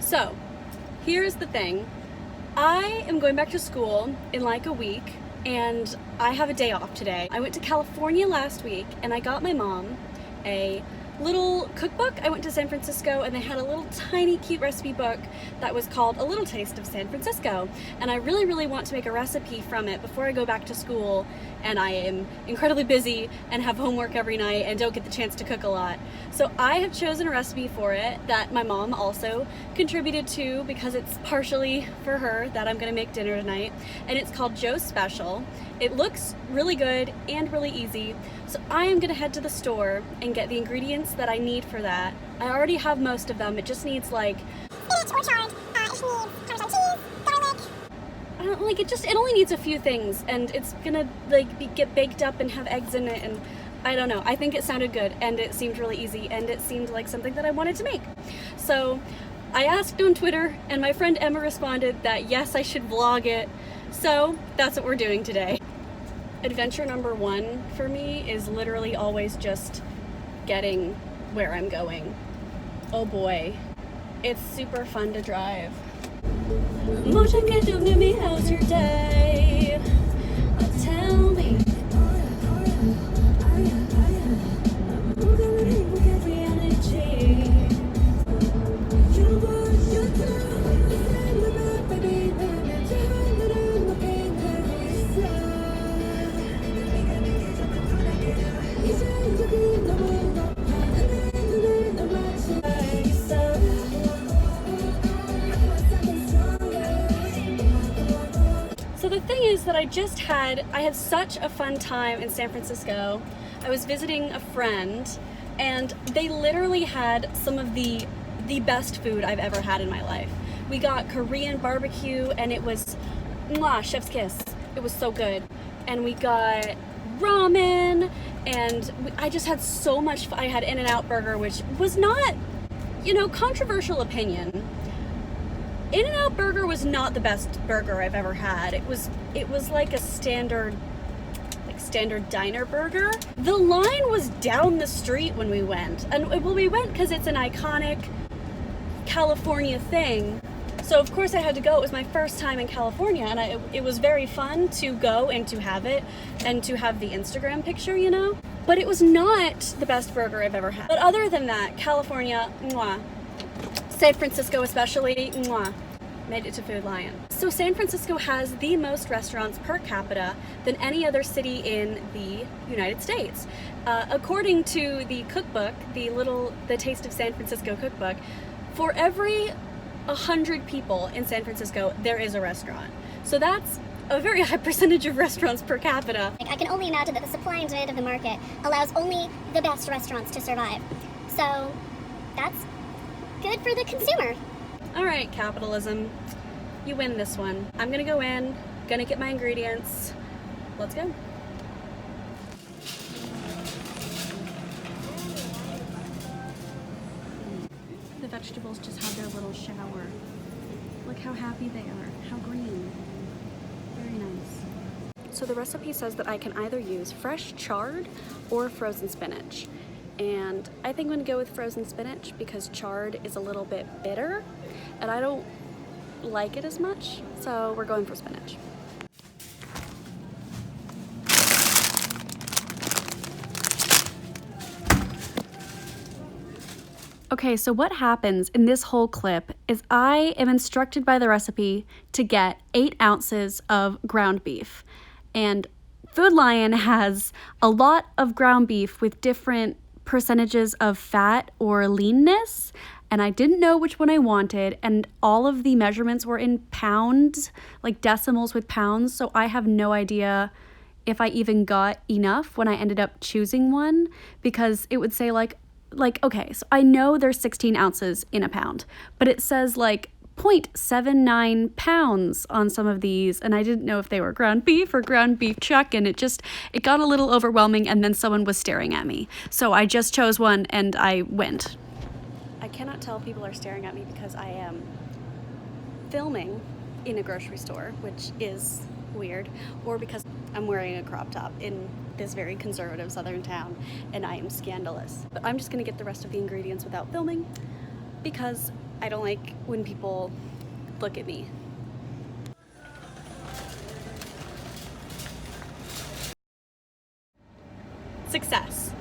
So, here's the thing. I am going back to school in like a week, and I have a day off today. I went to California last week, and I got my mom a little cookbook. I went to San Francisco and they had a little tiny cute recipe book that was called A Little Taste of San Francisco, and I really want to make a recipe from it before I go back to school, and I am incredibly busy and have homework every night and don't get the chance to cook a lot. So I have chosen a recipe for it that my mom also contributed to because it's partially for her that I'm gonna make dinner tonight, and it's called Joe's Special. It looks really good and really easy, so I am gonna head to the store and get the ingredients that I need for that. I already have most of them. It just needs like spinach or chard. It just needs Parmesan cheese, garlic. I don't like it. It only needs a few things, and it's gonna get baked up and have eggs in it, and I don't know. I think it sounded good, and it seemed really easy, and it seemed like something that I wanted to make. So I asked on Twitter, and my friend Emma responded that yes, I should vlog it. So that's what we're doing today. Adventure number one for me is literally always just getting where I'm going. Oh boy, it's super fun to drive. Motion, get to me, how's your day? Tell me. So the thing is that I had such a fun time in San Francisco. I was visiting a friend, and they literally had some of the best food I've ever had in my life. We got Korean barbecue, and it was mwah, chef's kiss. It was so good. And we got ramen, and I just had so much fun. I had In-N-Out burger, which was not, controversial opinion. In-N-Out burger was not the best burger I've ever had. It was like a standard diner burger. The line was down the street when we went. And we went because it's an iconic California thing. So of course I had to go. It was my first time in California, and it was very fun to go and to have it and to have the Instagram picture, But it was not the best burger I've ever had. But other than that, California, mwah. San Francisco especially, mwah. Made it to Food Lion. So San Francisco has the most restaurants per capita than any other city in the United States. According to the cookbook, the Taste of San Francisco cookbook, for every 100 people in San Francisco, there is a restaurant. So that's a very high percentage of restaurants per capita. I can only imagine that the supply and demand of the market allows only the best restaurants to survive. So that's good for the consumer. All right, capitalism, you win this one. I'm gonna go in, gonna get my ingredients. Let's go. The vegetables just had their little shower. Look how happy they are, how green. Very nice. So the recipe says that I can either use fresh chard or frozen spinach. And I think I'm gonna go with frozen spinach because chard is a little bit bitter and I don't like it as much, so we're going for spinach. Okay, so what happens in this whole clip is I am instructed by the recipe to get 8 ounces of ground beef, and Food Lion has a lot of ground beef with different percentages of fat or leanness, and I didn't know which one I wanted, and all of the measurements were in pounds, like decimals with pounds, so I have no idea if I even got enough when I ended up choosing one, because it would say like okay, so I know there's 16 ounces in a pound, but it says like 0.79 pounds on some of these, and I didn't know if they were ground beef or ground beef chuck, and it got a little overwhelming, and then someone was staring at me. So I just chose one and I went. I cannot tell if people are staring at me because I am filming in a grocery store, which is weird, or because I'm wearing a crop top in this very conservative southern town and I am scandalous. But I'm just gonna get the rest of the ingredients without filming because I don't like when people look at me. Success.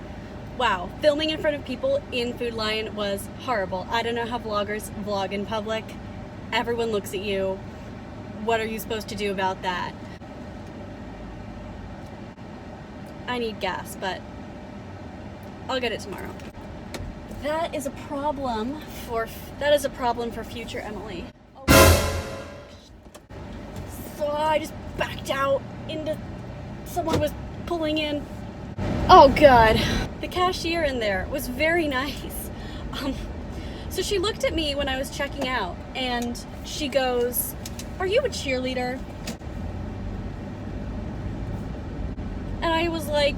Wow, filming in front of people in Food Lion was horrible. I don't know how vloggers vlog in public. Everyone looks at you. What are you supposed to do about that? I need gas, but I'll get it tomorrow. That is a problem for future Emily. So I just backed out into someone was pulling in. Oh God. The cashier in there was very nice. So she looked at me when I was checking out and she goes, "Are you a cheerleader?" And I was like,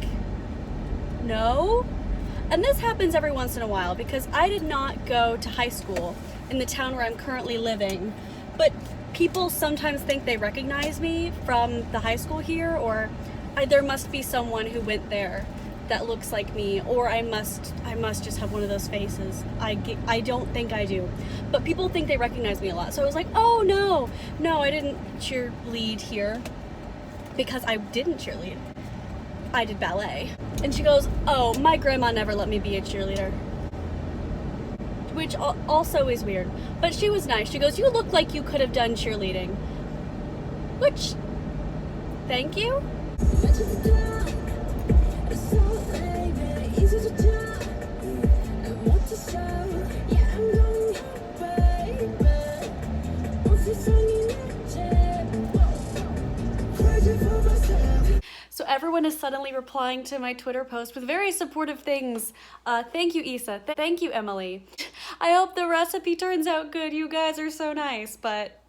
"No." And this happens every once in a while because I did not go to high school in the town where I'm currently living, but people sometimes think they recognize me from the high school here, or there must be someone who went there that looks like me, or I must just have one of those faces. I don't think I do, but people think they recognize me a lot. So I was like, "Oh no, I didn't cheerlead here," because I didn't cheerlead. I did ballet. And she goes, "Oh, my grandma never let me be a cheerleader." Which also is weird. But she was nice. She goes, "You look like you could have done cheerleading." Which, thank you. So everyone is suddenly replying to my Twitter post with very supportive things. Thank you, Issa. Thank you, Emily. I hope the recipe turns out good. You guys are so nice, but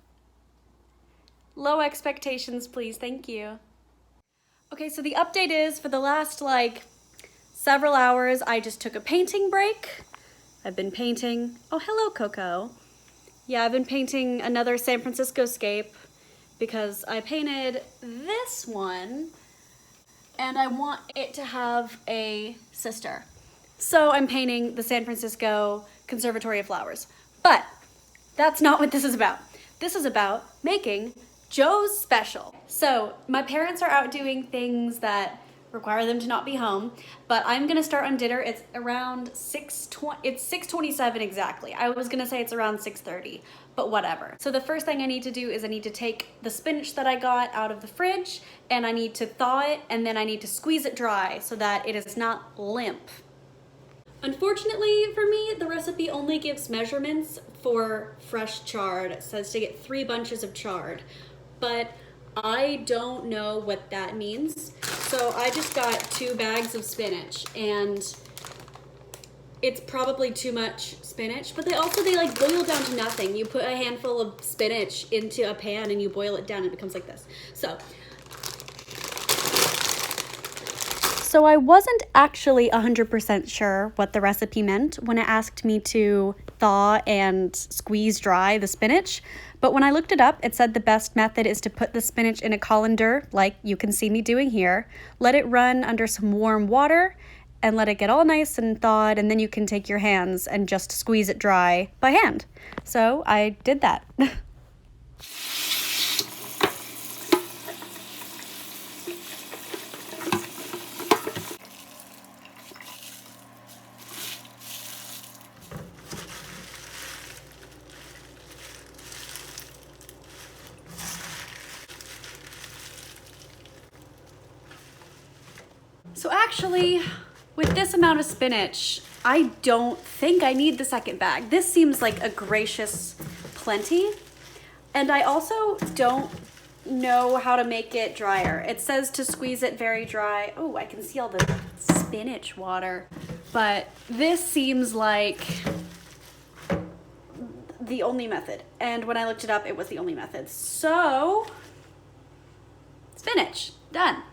low expectations, please. Thank you. Okay, so the update is for the last several hours, I just took a painting break. I've been painting. Oh, hello, Coco. Yeah, I've been painting another San Francisco scape because I painted this one and I want it to have a sister. So I'm painting the San Francisco Conservatory of Flowers. But that's not what this is about. This is about making Joe's special. So my parents are out doing things that require them to not be home, but I'm gonna start on dinner. It's around 6:20, it's 6:27 exactly. I was gonna say it's around 6:30, but whatever. So the first thing I need to do is I need to take the spinach that I got out of the fridge and I need to thaw it, and then I need to squeeze it dry so that it is not limp. Unfortunately for me, the recipe only gives measurements for fresh chard. It says to get 3 bunches of chard, but I don't know what that means. So I just got 2 bags of spinach, and it's probably too much spinach, but they boil down to nothing. You put a handful of spinach into a pan and you boil it down and it becomes like this. So I wasn't actually 100% sure what the recipe meant when it asked me to thaw and squeeze dry the spinach. But when I looked it up, it said the best method is to put the spinach in a colander, like you can see me doing here, let it run under some warm water, and let it get all nice and thawed, and then you can take your hands and just squeeze it dry by hand. So I did that. So actually, with this amount of spinach, I don't think I need the second bag. This seems like a gracious plenty. And I also don't know how to make it drier. It says to squeeze it very dry. Oh, I can see all the spinach water. But this seems like the only method. And when I looked it up, it was the only method. So, spinach, done.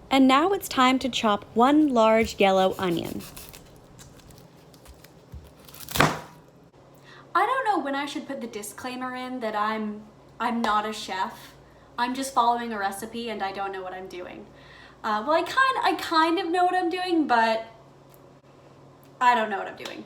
And now it's time to chop 1 large yellow onion. I don't know when I should put the disclaimer in that I'm not a chef. I'm just following a recipe and I don't know what I'm doing. Well, I kind of know what I'm doing, but I don't know what I'm doing.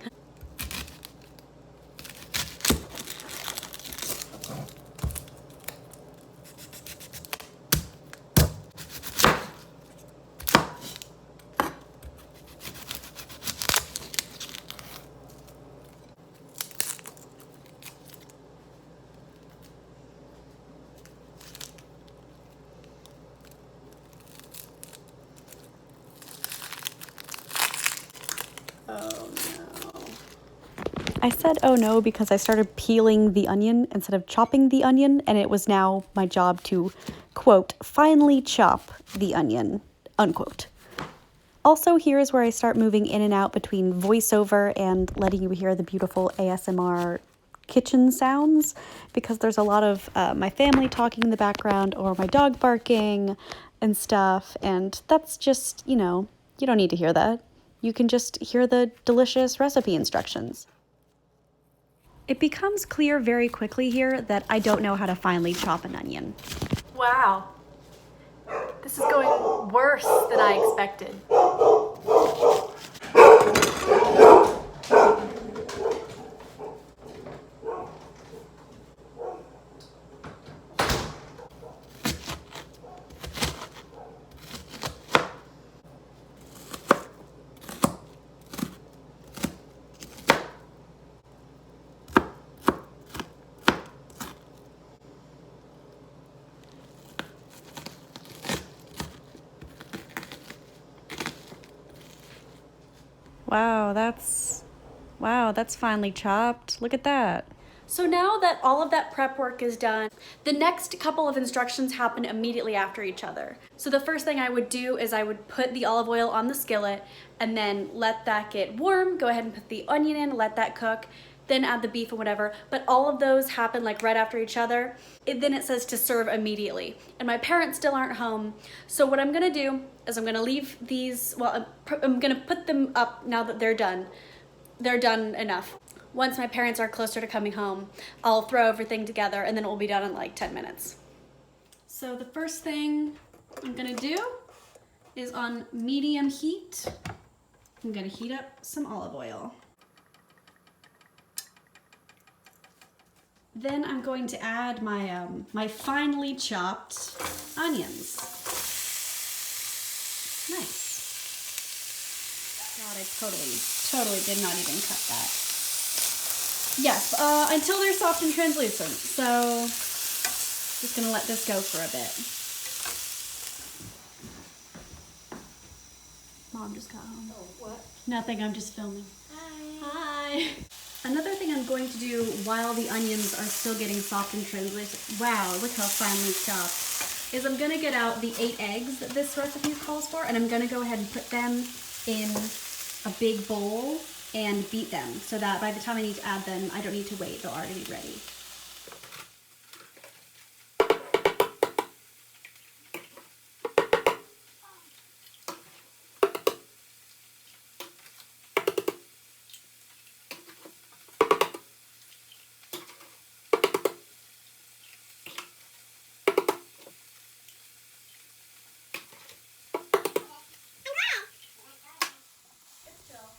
Oh no. I said oh no because I started peeling the onion instead of chopping the onion, and it was now my job to, quote, finally chop the onion, unquote. Also, here is where I start moving in and out between voiceover and letting you hear the beautiful ASMR kitchen sounds, because there's a lot of my family talking in the background or my dog barking and stuff, and that's just, you know, you don't need to hear that. You can just hear the delicious recipe instructions. It becomes clear very quickly here that I don't know how to finely chop an onion. Wow. This is going worse than I expected. Wow, that's finely chopped. Look at that. So now that all of that prep work is done, the next couple of instructions happen immediately after each other. So the first thing I would do is I would put the olive oil on the skillet and then let that get warm, go ahead and put the onion in, let that cook, then add the beef or whatever. But all of those happen like right after each other. Then it says to serve immediately. And my parents still aren't home. So what I'm gonna do is I'm gonna leave these, well, I'm gonna put them up now that they're done. They're done enough. Once my parents are closer to coming home, I'll throw everything together and then it will be done in like 10 minutes. So the first thing I'm gonna do is on medium heat, I'm gonna heat up some olive oil. Then I'm going to add my, my finely chopped onions. Nice. God, I totally did not even cut that. Yes, until they're soft and translucent. So, just gonna let this go for a bit. Mom just got home. Oh, what? Nothing, I'm just filming. Hi. Hi. Another thing I'm going to do while the onions are still getting soft and translucent, wow, look how finely chopped, is I'm gonna get out the 8 eggs that this recipe calls for, and I'm gonna go ahead and put them in a big bowl and beat them so that by the time I need to add them, I don't need to wait, they'll already be ready.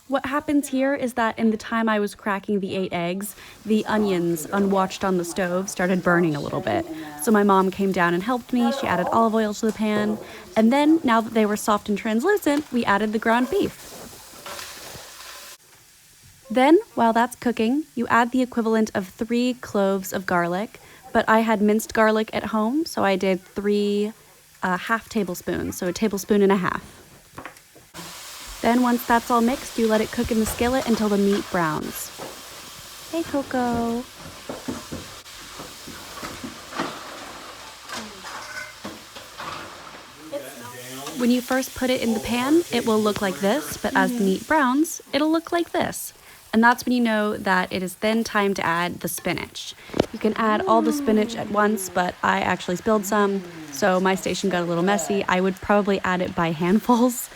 What happens here is that in the time I was cracking the 8 eggs, the onions, unwatched on the stove, started burning a little bit. So my mom came down and helped me. She added olive oil to the pan. And then, now that they were soft and translucent, we added the ground beef. Then, while that's cooking, you add the equivalent of 3 cloves of garlic. But I had minced garlic at home, so I did 3 half tablespoons, so a tablespoon and a half. Then once that's all mixed, you let it cook in the skillet until the meat browns. Hey, Coco. When you first put it in the pan, it will look like this, but as the meat browns, it'll look like this. And that's when you know that it is then time to add the spinach. You can add all the spinach at once, but I actually spilled some, so my station got a little messy. I would probably add it by handfuls.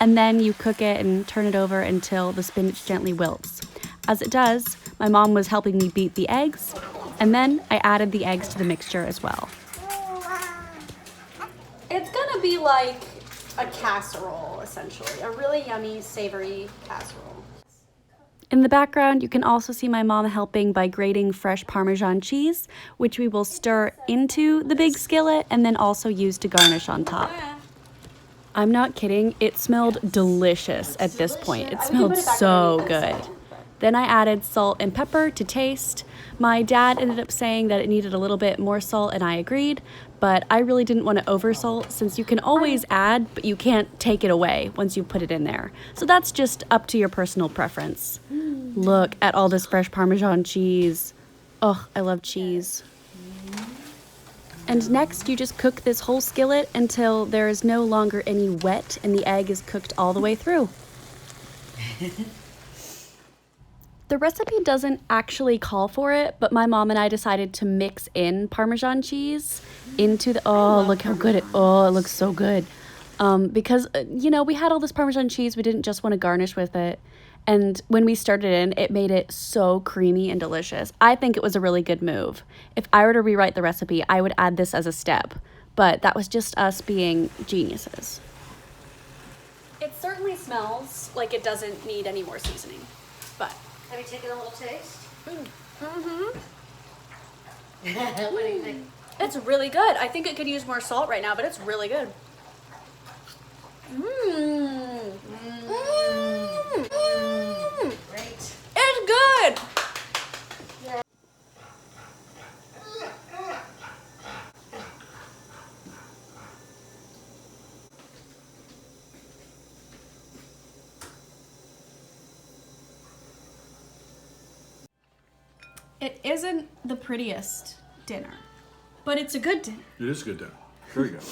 And then you cook it and turn it over until the spinach gently wilts. As it does, my mom was helping me beat the eggs, and then I added the eggs to the mixture as well. It's gonna be like a casserole, essentially. A really yummy, savory casserole. In the background, you can also see my mom helping by grating fresh Parmesan cheese, which we will stir into the big skillet and then also use to garnish on top. I'm not kidding, it smelled delicious at this point. It smelled so good. Then I added salt and pepper to taste. My dad ended up saying that it needed a little bit more salt, and I agreed, but I really didn't want to oversalt since you can always add, but you can't take it away once you put it in there. So that's just up to your personal preference. Look at all this fresh Parmesan cheese. Oh, I love cheese. And next, you just cook this whole skillet until there is no longer any wet and the egg is cooked all the way through. The recipe doesn't actually call for it, but my mom and I decided to mix in Parmesan cheese into the, oh, look how good it looks so good. Because, you know, we had all this Parmesan cheese, we didn't just want to garnish with it. And when we started in, it made it so creamy and delicious. I think it was a really good move. If I were to rewrite the recipe, I would add this as a step, but that was just us being geniuses. It certainly smells like it doesn't need any more seasoning, but. Have you taken a little taste? Mm-hmm. What do you think? It's really good. I think it could use more salt right now, but it's really good. Mmm. Great. It's good. It isn't the prettiest dinner, but it's a good dinner. It is a good dinner. Very good.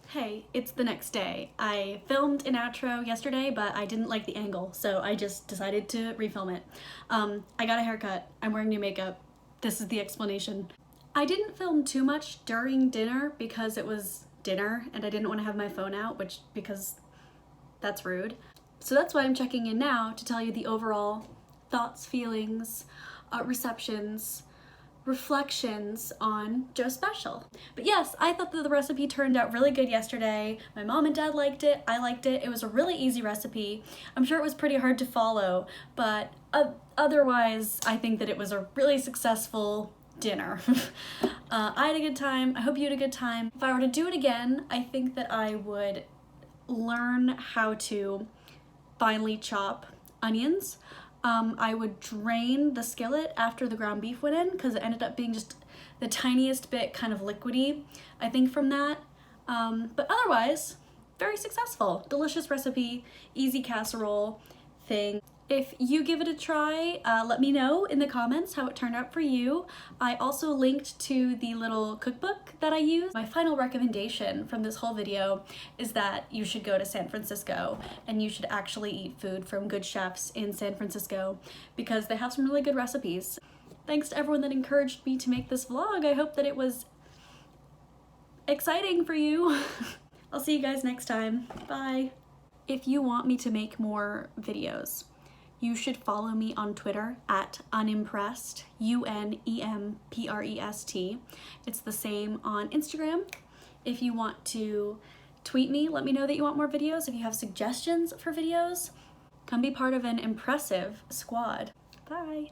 Hey, it's the next day. I filmed an outro yesterday, but I didn't like the angle, so I just decided to refilm it. I got a haircut. I'm wearing new makeup. This is the explanation. I didn't film too much during dinner because it was dinner and I didn't want to have my phone out, because that's rude. So that's why I'm checking in now to tell you the overall thoughts, feelings, receptions, reflections on Joe Special. But yes, I thought that the recipe turned out really good yesterday. My mom and dad liked it. I liked it. It was a really easy recipe. I'm sure it was pretty hard to follow, but otherwise, I think that it was a really successful dinner. I had a good time. I hope you had a good time. If I were to do it again, I think that I would learn how to finely chop onions. I would drain the skillet after the ground beef went in because it ended up being just the tiniest bit kind of liquidy, I think, from that. But otherwise, very successful. Delicious recipe, easy casserole thing. If you give it a try, let me know in the comments how it turned out for you. I also linked to the little cookbook that I use. My final recommendation from this whole video is that you should go to San Francisco and you should actually eat food from good chefs in San Francisco because they have some really good recipes. Thanks to everyone that encouraged me to make this vlog. I hope that it was exciting for you. I'll see you guys next time. Bye. If you want me to make more videos, you should follow me on Twitter at unimpressed, UNEMPREST. It's the same on Instagram. If you want to tweet me, let me know that you want more videos. If you have suggestions for videos, come be part of an impressive squad. Bye.